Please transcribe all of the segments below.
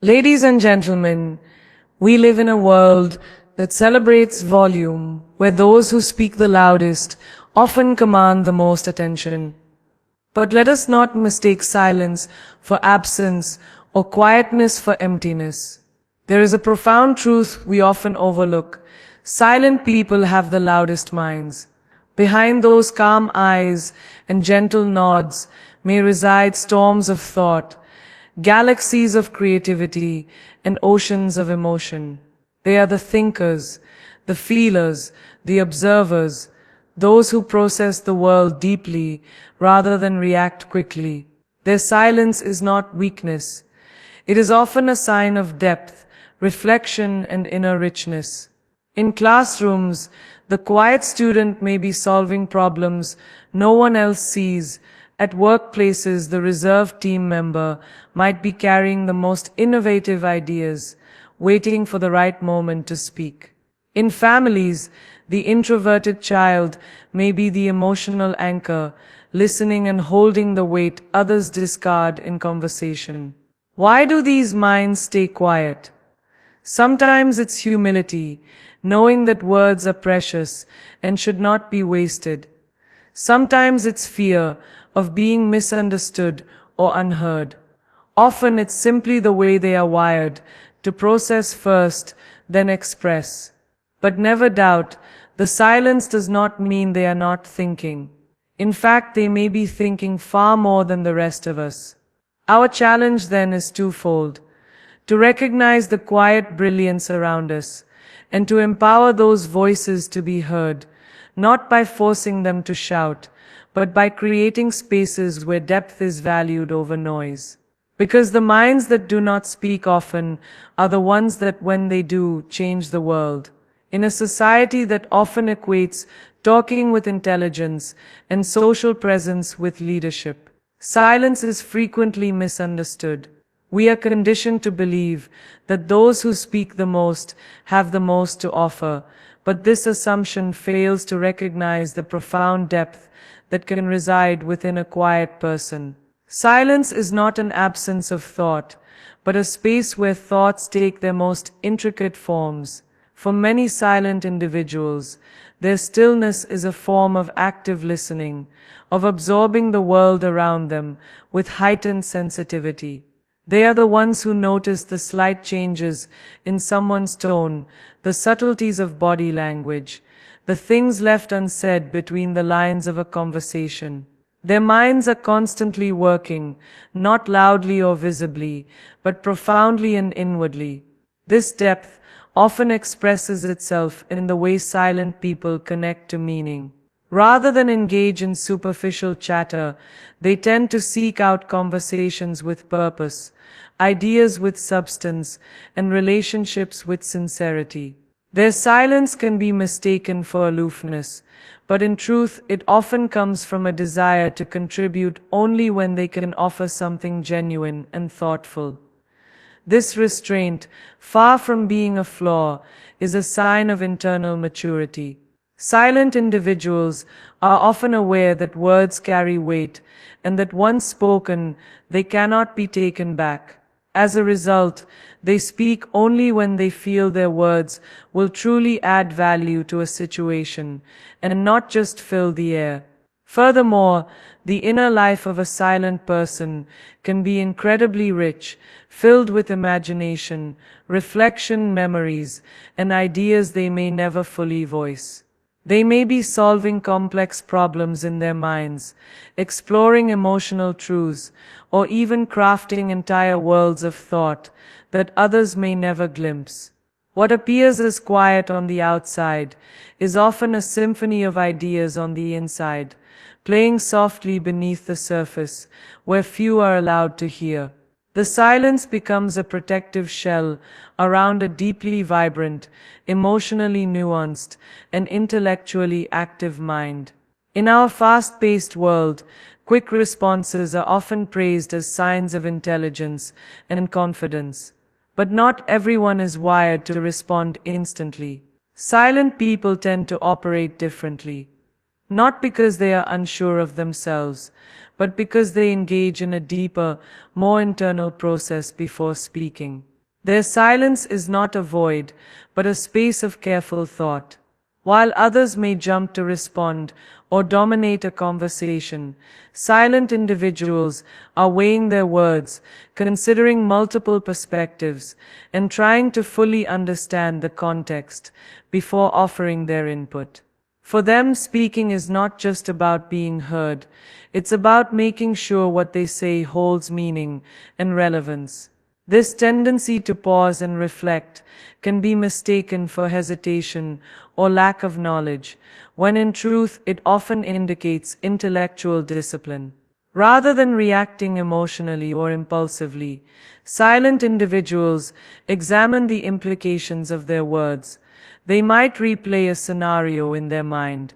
Ladies and gentlemen, we live in a world that celebrates volume, where those who speak the loudest often command the most attention. But let us not mistake silence for absence or quietness for emptiness. There is a profound truth we often overlook. Silent people have the loudest minds. Behind those calm eyes and gentle nods may reside storms of thought, galaxies of creativity, and oceans of emotion. They are the thinkers, the feelers, the observers, those who process the world deeply rather than react quickly. Their silence is not weakness. It is often a sign of depth, reflection, and inner richness. In classrooms, the quiet student may be solving problems no one else sees. At workplaces, the reserved team member might be carrying the most innovative ideas, waiting for the right moment to speak. In families, the introverted child may be the emotional anchor, listening and holding the weight others discard in conversation. Why do these minds stay quiet? Sometimes it's humility, knowing that words are precious and should not be wasted. Sometimes it's fear of being misunderstood or unheard. Often it's simply the way they are wired, to process first, then express. But never doubt, the silence does not mean they are not thinking. In fact, they may be thinking far more than the rest of us. Our challenge then is twofold: to recognize the quiet brilliance around us, and to empower those voices to be heard, not by forcing them to shout, but by creating spaces where depth is valued over noise. Because the minds that do not speak often are the ones that, when they do, change the world. In a society that often equates talking with intelligence and social presence with leadership, silence is frequently misunderstood. We are conditioned to believe that those who speak the most have the most to offer, but this assumption fails to recognize the profound depth that can reside within a quiet person. Silence is not an absence of thought, but a space where thoughts take their most intricate forms. For many silent individuals, their stillness is a form of active listening, of absorbing the world around them with heightened sensitivity. They are the ones who notice the slight changes in someone's tone, the subtleties of body language, the things left unsaid between the lines of a conversation. Their minds are constantly working, not loudly or visibly, but profoundly and inwardly. This depth often expresses itself in the way silent people connect to meaning. Rather than engage in superficial chatter, they tend to seek out conversations with purpose, ideas with substance, and relationships with sincerity. Their silence can be mistaken for aloofness, but in truth it often comes from a desire to contribute only when they can offer something genuine and thoughtful. This restraint, far from being a flaw, is a sign of internal maturity. Silent individuals are often aware that words carry weight, and that once spoken, they cannot be taken back. As a result, they speak only when they feel their words will truly add value to a situation, and not just fill the air. Furthermore, the inner life of a silent person can be incredibly rich, filled with imagination, reflection, memories, and ideas they may never fully voice. They may be solving complex problems in their minds, exploring emotional truths, or even crafting entire worlds of thought that others may never glimpse. What appears as quiet on the outside is often a symphony of ideas on the inside, playing softly beneath the surface, where few are allowed to hear. The silence becomes a protective shell around a deeply vibrant, emotionally nuanced, and intellectually active mind. In our fast-paced world, quick responses are often praised as signs of intelligence and confidence. But not everyone is wired to respond instantly. Silent people tend to operate differently. not because they are unsure of themselves, but because they engage in a deeper, more internal process before speaking. Their silence is not a void, but a space of careful thought. While others may jump to respond or dominate a conversation, silent individuals are weighing their words, considering multiple perspectives, and trying to fully understand the context before offering their input. For them, speaking is not just about being heard, it's about making sure what they say holds meaning and relevance. This tendency to pause and reflect can be mistaken for hesitation or lack of knowledge, when in truth it often indicates intellectual discipline. Rather than reacting emotionally or impulsively, silent individuals examine the implications of their words. They might replay a scenario in their mind,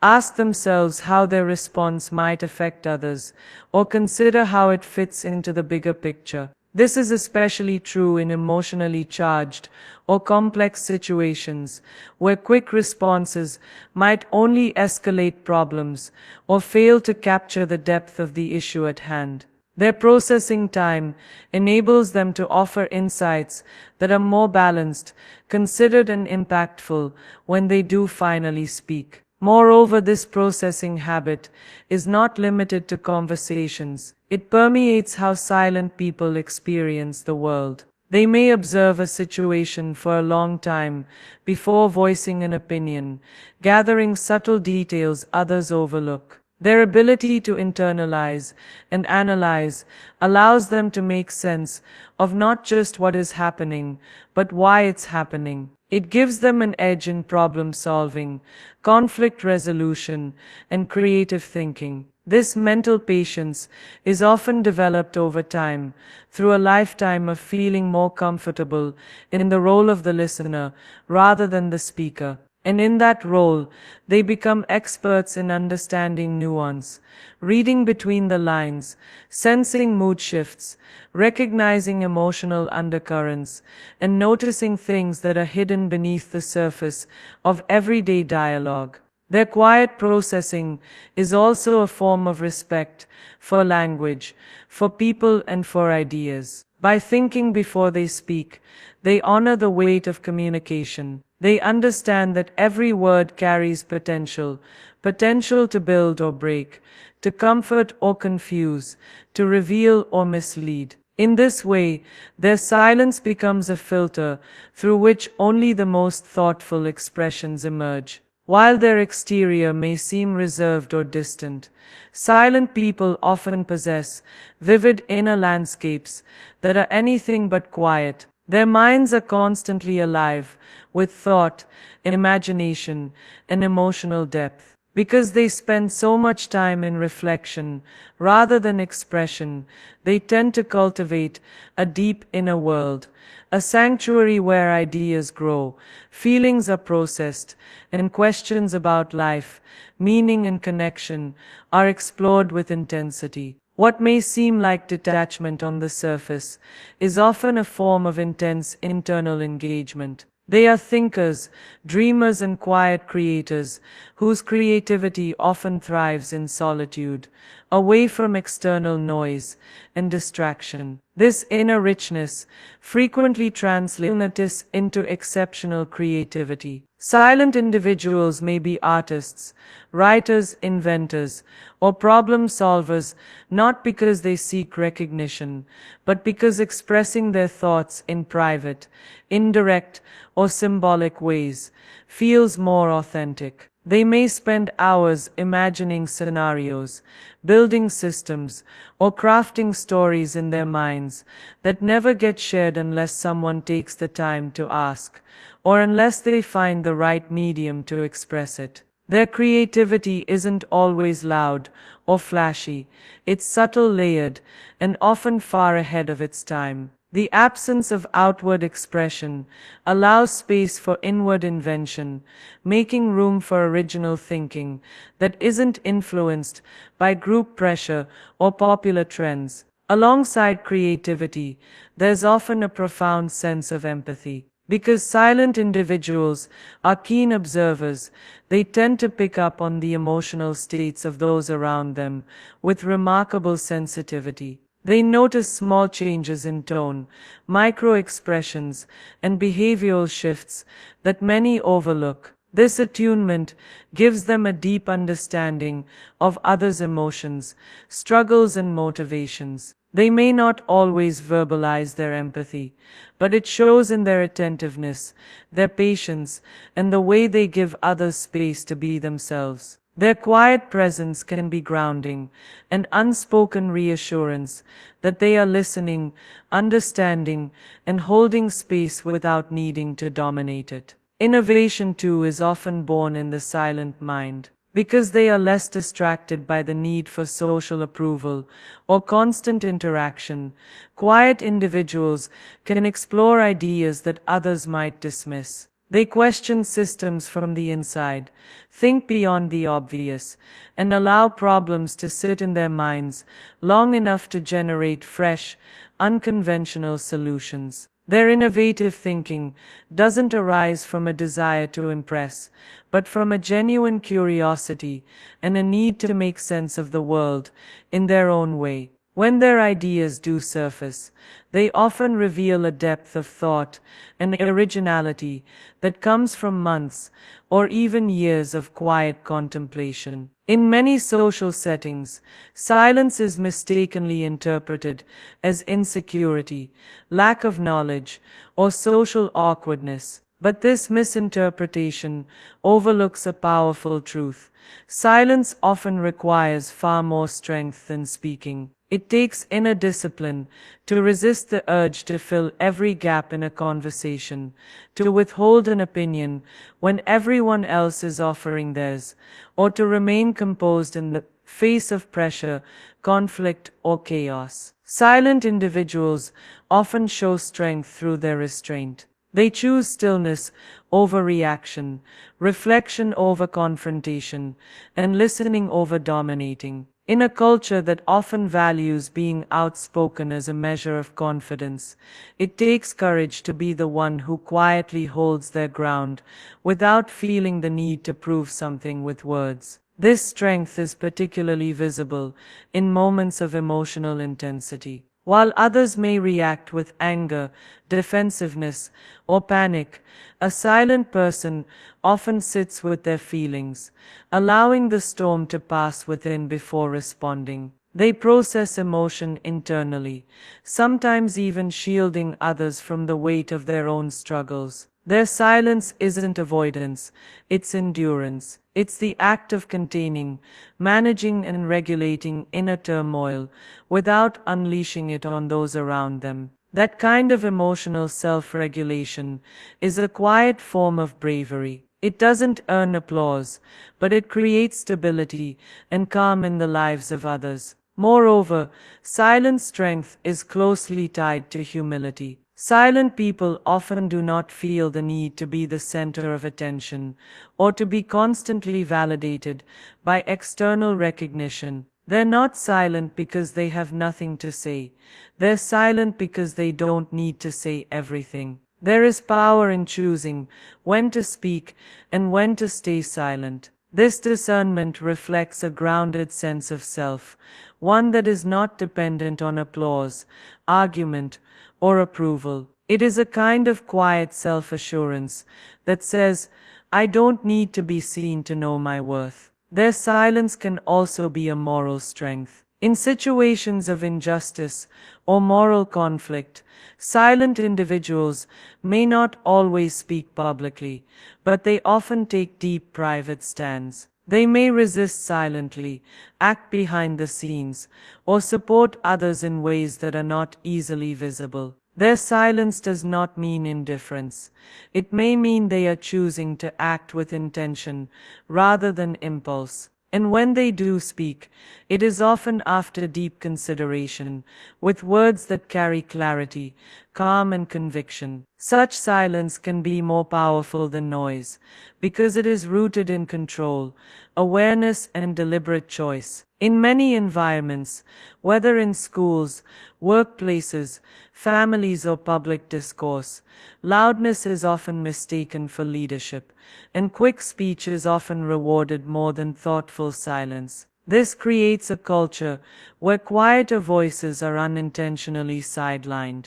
ask themselves how their response might affect others, or consider how it fits into the bigger picture. This is especially true in emotionally charged or complex situations, where quick responses might only escalate problems or fail to capture the depth of the issue at hand. Their processing time enables them to offer insights that are more balanced, considered, and impactful when they do finally speak. Moreover, this processing habit is not limited to conversations. It permeates how silent people experience the world. They may observe a situation for a long time before voicing an opinion, gathering subtle details others overlook. Their ability to internalize and analyze allows them to make sense of not just what is happening, but why it's happening. It gives them an edge in problem solving, conflict resolution, and creative thinking. This mental patience is often developed over time, through a lifetime of feeling more comfortable in the role of the listener rather than the speaker. And in that role, they become experts in understanding nuance, reading between the lines, sensing mood shifts, recognizing emotional undercurrents, and noticing things that are hidden beneath the surface of everyday dialogue. Their quiet processing is also a form of respect for language, for people, and for ideas. By thinking before they speak, they honor the weight of communication. They understand that every word carries potential to build or break, to comfort or confuse, to reveal or mislead. In this way, their silence becomes a filter through which only the most thoughtful expressions emerge. While their exterior may seem reserved or distant, silent people often possess vivid inner landscapes that are anything but quiet. Their minds are constantly alive with thought, imagination, and emotional depth. Because they spend so much time in reflection rather than expression, they tend to cultivate a deep inner world, a sanctuary where ideas grow, feelings are processed, and questions about life, meaning, and connection are explored with intensity. What may seem like detachment on the surface is often a form of intense internal engagement. They are thinkers, dreamers, and quiet creators whose creativity often thrives in solitude, away from external noise and distraction. This inner richness frequently translates into exceptional creativity. Silent individuals may be artists, writers, inventors, or problem solvers, not because they seek recognition, but because expressing their thoughts in private, indirect, or symbolic ways feels more authentic. They may spend hours imagining scenarios, building systems, or crafting stories in their minds that never get shared unless someone takes the time to ask, or unless they find the right medium to express it. Their creativity isn't always loud or flashy, it's subtle, layered, and often far ahead of its time. The absence of outward expression allows space for inward invention, making room for original thinking that isn't influenced by group pressure or popular trends. Alongside creativity, there's often a profound sense of empathy. Because silent individuals are keen observers, they tend to pick up on the emotional states of those around them with remarkable sensitivity. They notice small changes in tone, micro expressions, and behavioral shifts that many overlook. This attunement gives them a deep understanding of others' emotions, struggles, and motivations. They may not always verbalize their empathy, but it shows in their attentiveness, their patience, and the way they give others space to be themselves. Their quiet presence can be grounding, an unspoken reassurance that they are listening, understanding, and holding space without needing to dominate it. Innovation, too, is often born in the silent mind. Because they are less distracted by the need for social approval or constant interaction, quiet individuals can explore ideas that others might dismiss. They question systems from the inside, think beyond the obvious, and allow problems to sit in their minds long enough to generate fresh, unconventional solutions. Their innovative thinking doesn't arise from a desire to impress, but from a genuine curiosity and a need to make sense of the world in their own way. When their ideas do surface, they often reveal a depth of thought and originality that comes from months or even years of quiet contemplation. In many social settings, silence is mistakenly interpreted as insecurity, lack of knowledge, or social awkwardness. But this misinterpretation overlooks a powerful truth. Silence often requires far more strength than speaking. It takes inner discipline to resist the urge to fill every gap in a conversation, to withhold an opinion when everyone else is offering theirs, or to remain composed in the face of pressure, conflict, or chaos. Silent individuals often show strength through their restraint. They choose stillness over reaction, reflection over confrontation, and listening over dominating. In a culture that often values being outspoken as a measure of confidence, it takes courage to be the one who quietly holds their ground without feeling the need to prove something with words. This strength is particularly visible in moments of emotional intensity. While others may react with anger, defensiveness, or panic, a silent person often sits with their feelings, allowing the storm to pass within before responding. They process emotion internally, sometimes even shielding others from the weight of their own struggles. Their silence isn't avoidance, it's endurance. It's the act of containing, managing, and regulating inner turmoil without unleashing it on those around them. That kind of emotional self-regulation is a quiet form of bravery. It doesn't earn applause, but it creates stability and calm in the lives of others. Moreover, silent strength is closely tied to humility. Silent people often do not feel the need to be the center of attention or to be constantly validated by external recognition. They're not silent because they have nothing to say. They're silent because they don't need to say everything. There is power in choosing when to speak and when to stay silent. This discernment reflects a grounded sense of self, one that is not dependent on applause, argument, or approval. It is a kind of quiet self-assurance that says, I don't need to be seen to know my worth. Their silence can also be a moral strength. In situations of injustice or moral conflict, silent individuals may not always speak publicly, but they often take deep private stands. They may resist silently, act behind the scenes, or support others in ways that are not easily visible. Their silence does not mean indifference. It may mean they are choosing to act with intention rather than impulse. And when they do speak, it is often after deep consideration, with words that carry clarity, calm and conviction. Such silence can be more powerful than noise, because it is rooted in control, awareness, and deliberate choice. In many environments, whether in schools, workplaces, families, or public discourse, loudness is often mistaken for leadership, and quick speech is often rewarded more than thoughtful silence. This creates a culture where quieter voices are unintentionally sidelined,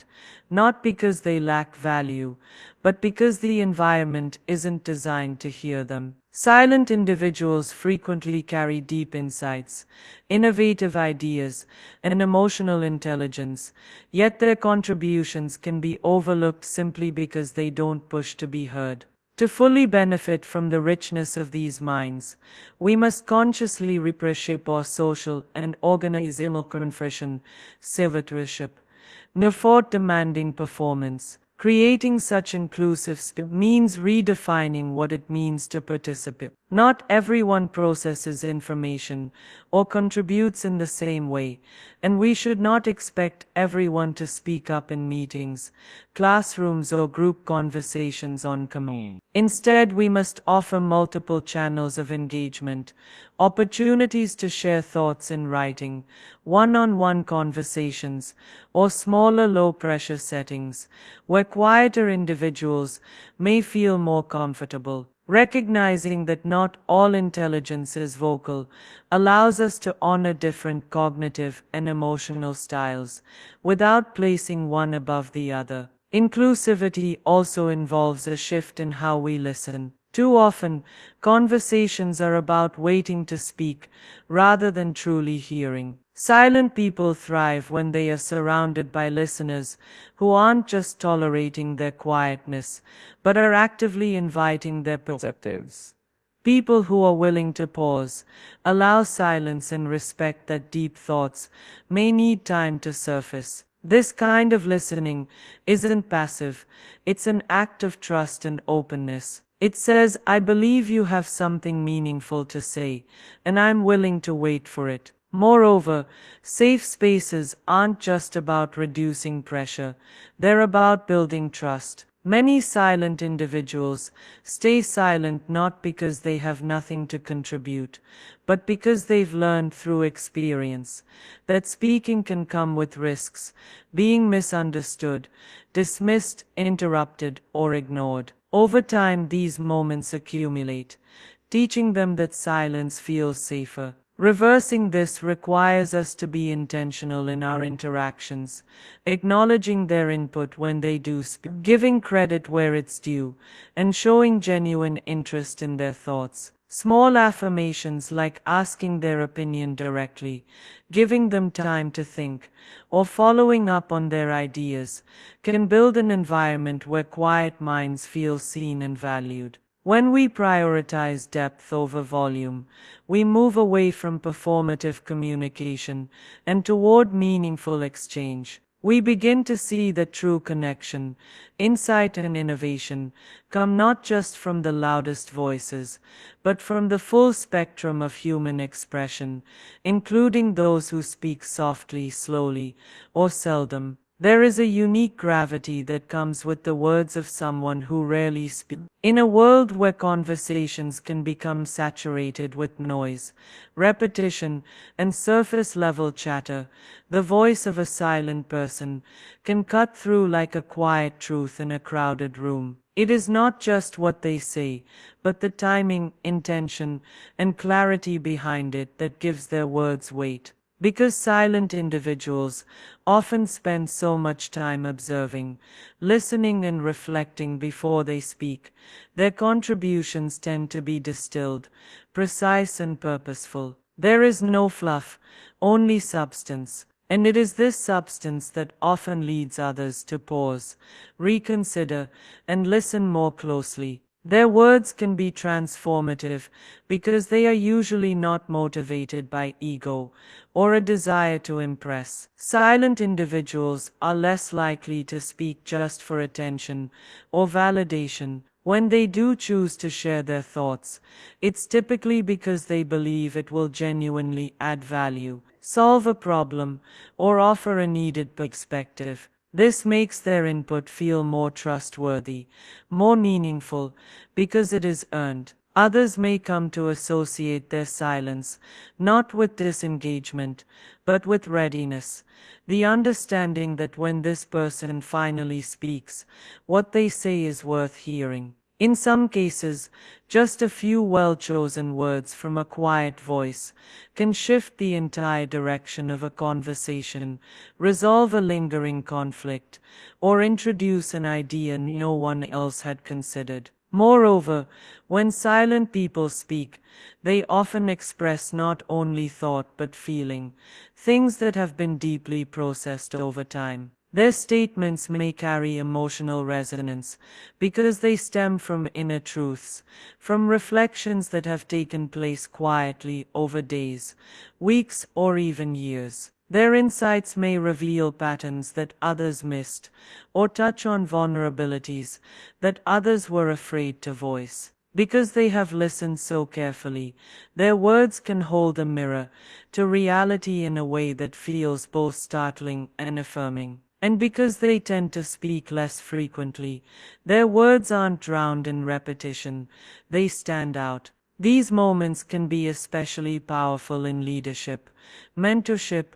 not because they lack value, but because the environment isn't designed to hear them. Silent individuals frequently carry deep insights, innovative ideas, and emotional intelligence, yet their contributions can be overlooked simply because they don't push to be heard. To fully benefit from the richness of these minds, we must consciously represhape our social and organizational confession, servitorship, effort demanding performance. Creating such inclusive space means redefining what it means to participate. Not everyone processes information or contributes in the same way, and we should not expect everyone to speak up in meetings, classrooms, or group conversations on command. Instead, we must offer multiple channels of engagement, opportunities to share thoughts in writing, one-on-one conversations, or smaller low-pressure settings, where quieter individuals may feel more comfortable. Recognizing that not all intelligence is vocal allows us to honor different cognitive and emotional styles without placing one above the other. Inclusivity also involves a shift in how we listen. Too often, conversations are about waiting to speak rather than truly hearing. Silent people thrive when they are surrounded by listeners who aren't just tolerating their quietness, but are actively inviting their perspectives. People who are willing to pause, allow silence, and respect that deep thoughts may need time to surface. This kind of listening isn't passive, it's an act of trust and openness. It says, I believe you have something meaningful to say, and I'm willing to wait for it. Moreover, safe spaces aren't just about reducing pressure, they're about building trust. Many silent individuals stay silent not because they have nothing to contribute, but because they've learned through experience that speaking can come with risks, being misunderstood, dismissed, interrupted, or ignored. Over time, these moments accumulate, teaching them that silence feels safer. Reversing this requires us to be intentional in our interactions, acknowledging their input when they do speak, giving credit where it's due, and showing genuine interest in their thoughts. Small affirmations like asking their opinion directly, giving them time to think, or following up on their ideas can build an environment where quiet minds feel seen and valued. When we prioritize depth over volume, we move away from performative communication and toward meaningful exchange. We begin to see that true connection, insight, and innovation come not just from the loudest voices, but from the full spectrum of human expression, including those who speak softly, slowly, or seldom. There is a unique gravity that comes with the words of someone who rarely speaks. In a world where conversations can become saturated with noise, repetition, and surface-level chatter, the voice of a silent person can cut through like a quiet truth in a crowded room. It is not just what they say, but the timing, intention, and clarity behind it that gives their words weight. Because silent individuals often spend so much time observing, listening, and reflecting before they speak, their contributions tend to be distilled, precise, and purposeful. There is no fluff, only substance. And it is this substance that often leads others to pause, reconsider, and listen more closely. Their words can be transformative because they are usually not motivated by ego or a desire to impress. Silent individuals are less likely to speak just for attention or validation. When they do choose to share their thoughts, it's typically because they believe it will genuinely add value, solve a problem, or offer a needed perspective. This makes their input feel more trustworthy, more meaningful, because it is earned. Others may come to associate their silence not with disengagement, but with readiness, the understanding that when this person finally speaks, what they say is worth hearing. In some cases, just a few well-chosen words from a quiet voice can shift the entire direction of a conversation, resolve a lingering conflict, or introduce an idea no one else had considered. Moreover, when silent people speak, they often express not only thought but feeling, things that have been deeply processed over time. Their statements may carry emotional resonance because they stem from inner truths, from reflections that have taken place quietly over days, weeks, or even years. Their insights may reveal patterns that others missed, or touch on vulnerabilities that others were afraid to voice. Because they have listened so carefully, their words can hold a mirror to reality in a way that feels both startling and affirming. And because they tend to speak less frequently, their words aren't drowned in repetition, they stand out. These moments can be especially powerful in leadership, mentorship,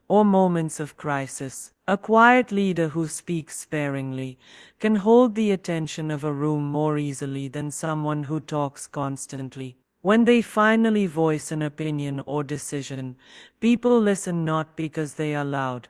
or moments of crisis. A quiet leader who speaks sparingly can hold the attention of a room more easily than someone who talks constantly. When they finally voice an opinion or decision, people listen not because they are loud,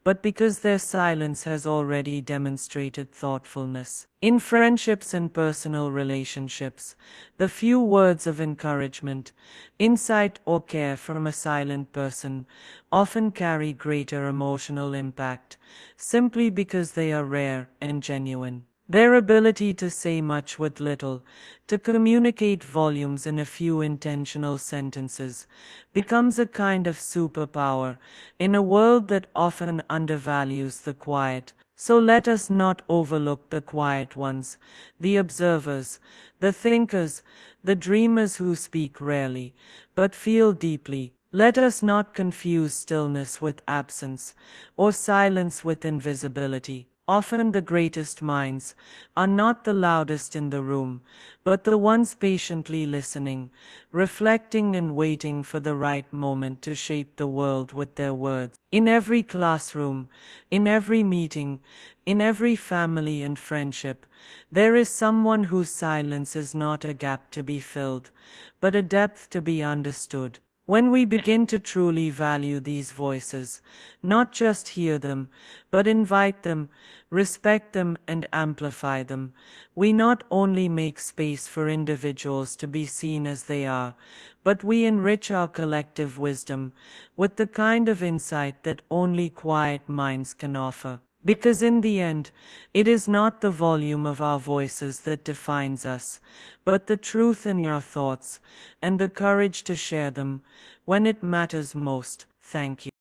but because their silence has already demonstrated thoughtfulness. In friendships and personal relationships, the few words of encouragement, insight, or care from a silent person often carry greater emotional impact, simply because they are rare and genuine. Their ability to say much with little, to communicate volumes in a few intentional sentences, becomes a kind of superpower in a world that often undervalues the quiet. So let us not overlook the quiet ones, the observers, the thinkers, the dreamers who speak rarely, but feel deeply. Let us not confuse stillness with absence, or silence with invisibility. Often the greatest minds are not the loudest in the room, but the ones patiently listening, reflecting and waiting for the right moment to shape the world with their words. In every classroom, in every meeting, in every family and friendship, there is someone whose silence is not a gap to be filled, but a depth to be understood. When we begin to truly value these voices, not just hear them, but invite them, respect them, and amplify them, we not only make space for individuals to be seen as they are, but we enrich our collective wisdom with the kind of insight that only quiet minds can offer. Because in the end, it is not the volume of our voices that defines us, but the truth in our thoughts and the courage to share them when it matters most. Thank you.